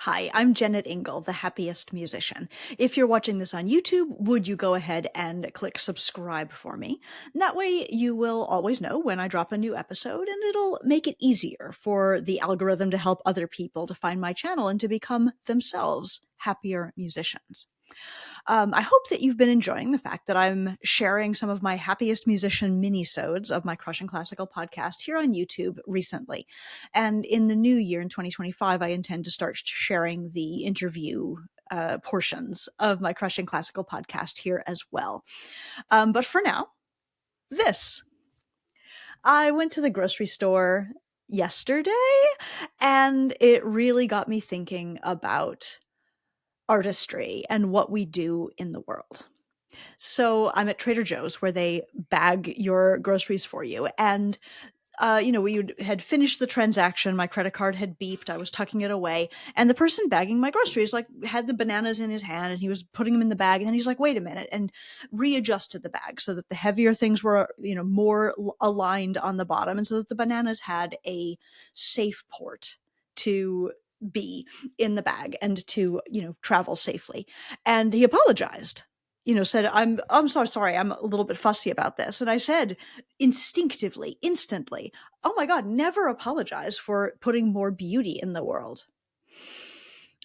Hi, I'm Jennet Ingle, the Happiest Musician. If you're watching this on YouTube, would you go ahead and click subscribe for me? That way you will always know when I drop a new episode, and it'll make it easier for the algorithm to help other people to find my channel and to become themselves happier musicians. I hope that you've been enjoying the fact that I'm sharing some of my Happiest Musician minisodes of my Crushing Classical podcast here on YouTube recently. And in the new year, in 2025, I intend to start sharing the interview portions of my Crushing Classical podcast here as well. But for now, this. I went to the grocery store yesterday, and it really got me thinking about artistry and what we do in the world. So I'm at Trader Joe's where they bag your groceries for you. And, we had finished the transaction. My credit card had beeped. I was tucking it away. And the person bagging my groceries, had the bananas in his hand and he was putting them in the bag. And then he's like, wait a minute, and readjusted the bag so that the heavier things were, more aligned on the bottom. And so that the bananas had a safe port to be in the bag and to, travel safely. And he apologized, said, I'm so sorry. I'm a little bit fussy about this. And I said instinctively, instantly, oh my God, never apologize for putting more beauty in the world.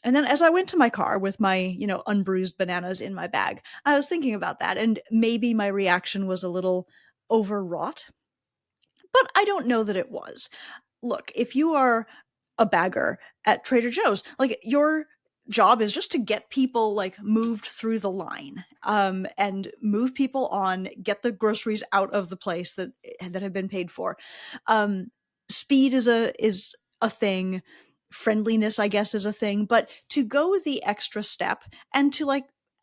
And then as I went to my car with my, unbruised bananas in my bag, I was thinking about that. And maybe my reaction was a little overwrought, but I don't know that it was. Look, if you are a bagger at Trader Joe's, your job is just to get people moved through the line, and move people on, get the groceries out of the place that have been paid for. Speed is a thing. Friendliness, I guess, is a thing, but to go the extra step and to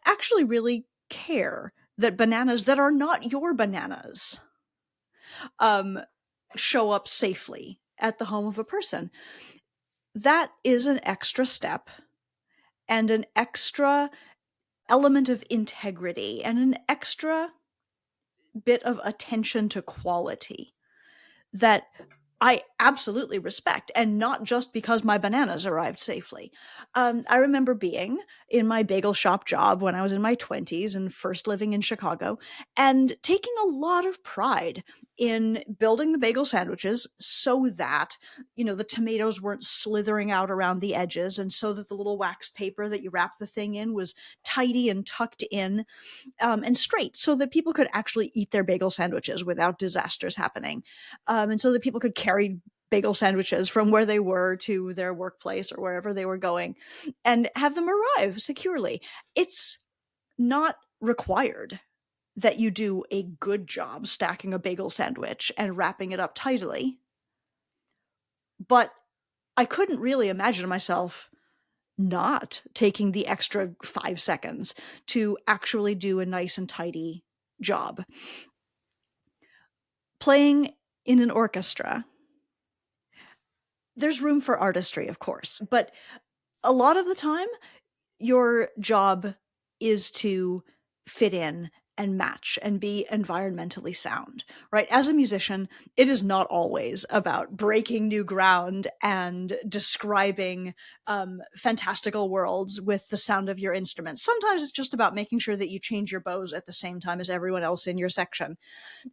actually really care that bananas that are not your bananas um show up safely at the home of a person, that is an extra step and an extra element of integrity and an extra bit of attention to quality that I absolutely respect, and not just because my bananas arrived safely. I remember being in my bagel shop job when I was in my 20s and first living in Chicago, and taking a lot of pride in building the bagel sandwiches so that, the tomatoes weren't slithering out around the edges, and so that the little wax paper that you wrap the thing in was tidy and tucked in, and straight, so that people could actually eat their bagel sandwiches without disasters happening, and so that people could carry bagel sandwiches from where they were to their workplace or wherever they were going and have them arrive securely. It's not required that you do a good job stacking a bagel sandwich and wrapping it up tidily, but I couldn't really imagine myself not taking the extra 5 seconds to actually do a nice and tidy job. Playing in an orchestra, there's room for artistry, of course, but a lot of the time, your job is to fit in and match and be environmentally sound, right? As a musician, it is not always about breaking new ground and describing fantastical worlds with the sound of your instrument. Sometimes it's just about making sure that you change your bows at the same time as everyone else in your section.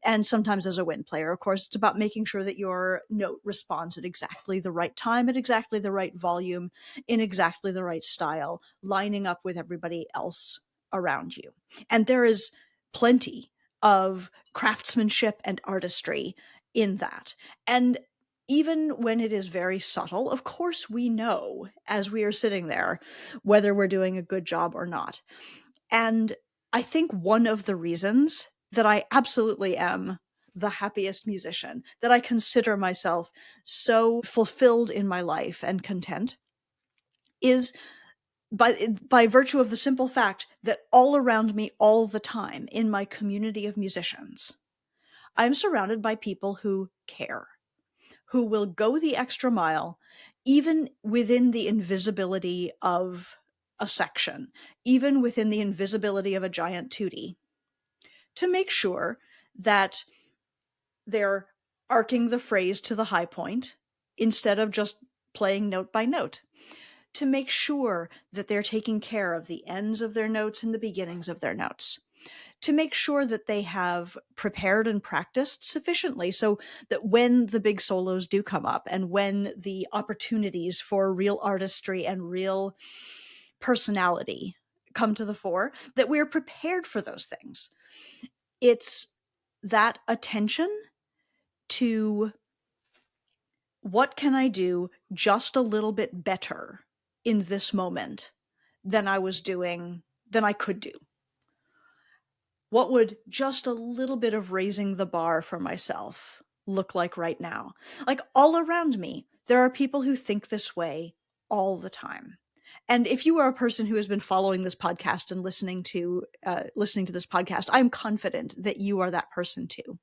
And sometimes as a wind player, of course, it's about making sure that your note responds at exactly the right time, at exactly the right volume, in exactly the right style, lining up with everybody else around you. And there is plenty of craftsmanship and artistry in that. And even when it is very subtle, of course, we know as we are sitting there whether we're doing a good job or not. And I think one of the reasons that I absolutely am the happiest musician, that I consider myself so fulfilled in my life and content, is by virtue of the simple fact that all around me all the time in my community of musicians, I'm surrounded by people who care, who will go the extra mile, even within the invisibility of a section, even within the invisibility of a giant tootie, to make sure that they're arcing the phrase to the high point instead of just playing note by note, to make sure that they're taking care of the ends of their notes and the beginnings of their notes, to make sure that they have prepared and practiced sufficiently so that when the big solos do come up and when the opportunities for real artistry and real personality come to the fore, that we're prepared for those things. It's that attention to what can I do just a little bit better in this moment than I was doing, than I could do. What would just a little bit of raising the bar for myself look like right now? Like all around me, there are people who think this way all the time. And if you are a person who has been following this podcast and listening to this podcast, I'm confident that you are that person too.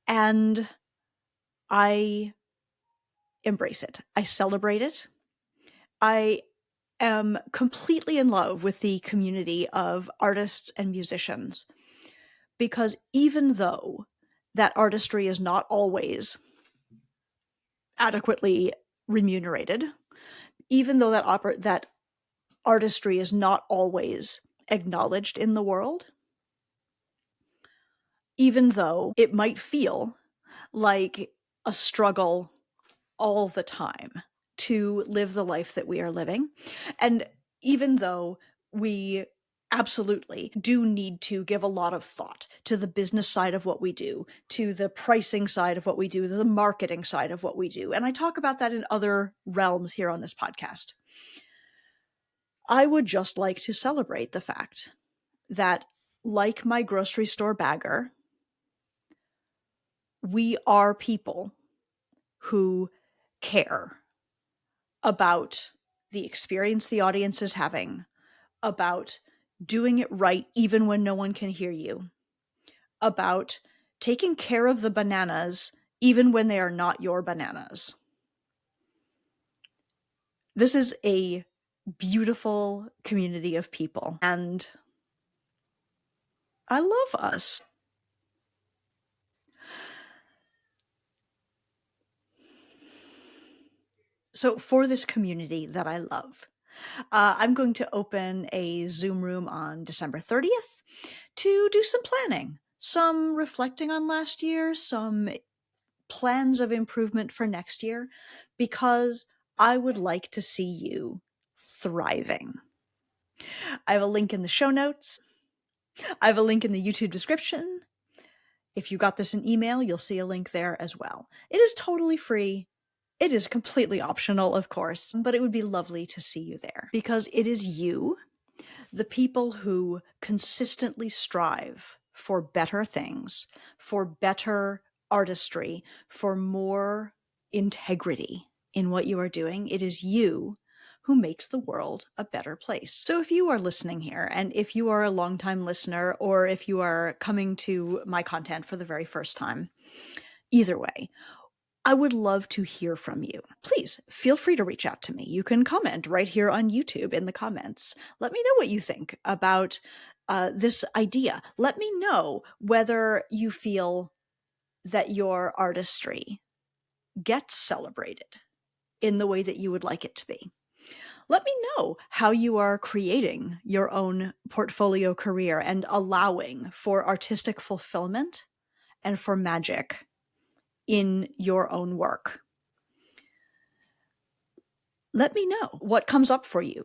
And I embrace it. I celebrate it. I am completely in love with the community of artists and musicians, because even though that artistry is not always adequately remunerated, even though that artistry is not always acknowledged in the world, even though it might feel like a struggle all the time to live the life that we are living, and even though we absolutely do need to give a lot of thought to the business side of what we do, to the pricing side of what we do, to the marketing side of what we do, and I talk about that in other realms here on this podcast, I would just like to celebrate the fact that, like my grocery store bagger, we are people who care about the experience the audience is having, about doing it right even when no one can hear you, about taking care of the bananas even when they are not your bananas. This is a beautiful community of people, and I love us. So for this community that I love, I'm going to open a Zoom room on December 30th to do some planning, some reflecting on last year, some plans of improvement for next year, because I would like to see you thriving. I have a link in the show notes. I have a link in the YouTube description. If you got this in email, you'll see a link there as well. It is totally free. It is completely optional, of course, but it would be lovely to see you there, because it is you, the people who consistently strive for better things, for better artistry, for more integrity in what you are doing. It is you who makes the world a better place. So if you are listening here, and if you are a longtime listener, or if you are coming to my content for the very first time, either way, I would love to hear from you. Please feel free to reach out to me. You can comment right here on YouTube in the comments. Let me know what you think about this idea. Let me know whether you feel that your artistry gets celebrated in the way that you would like it to be. Let me know how you are creating your own portfolio career and allowing for artistic fulfillment and for magic in your own work. Let me know what comes up for you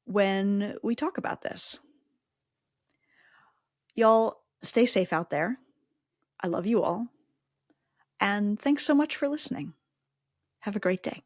when we talk about this. Y'all, stay safe out there. I love you all. And thanks so much for listening. Have a great day.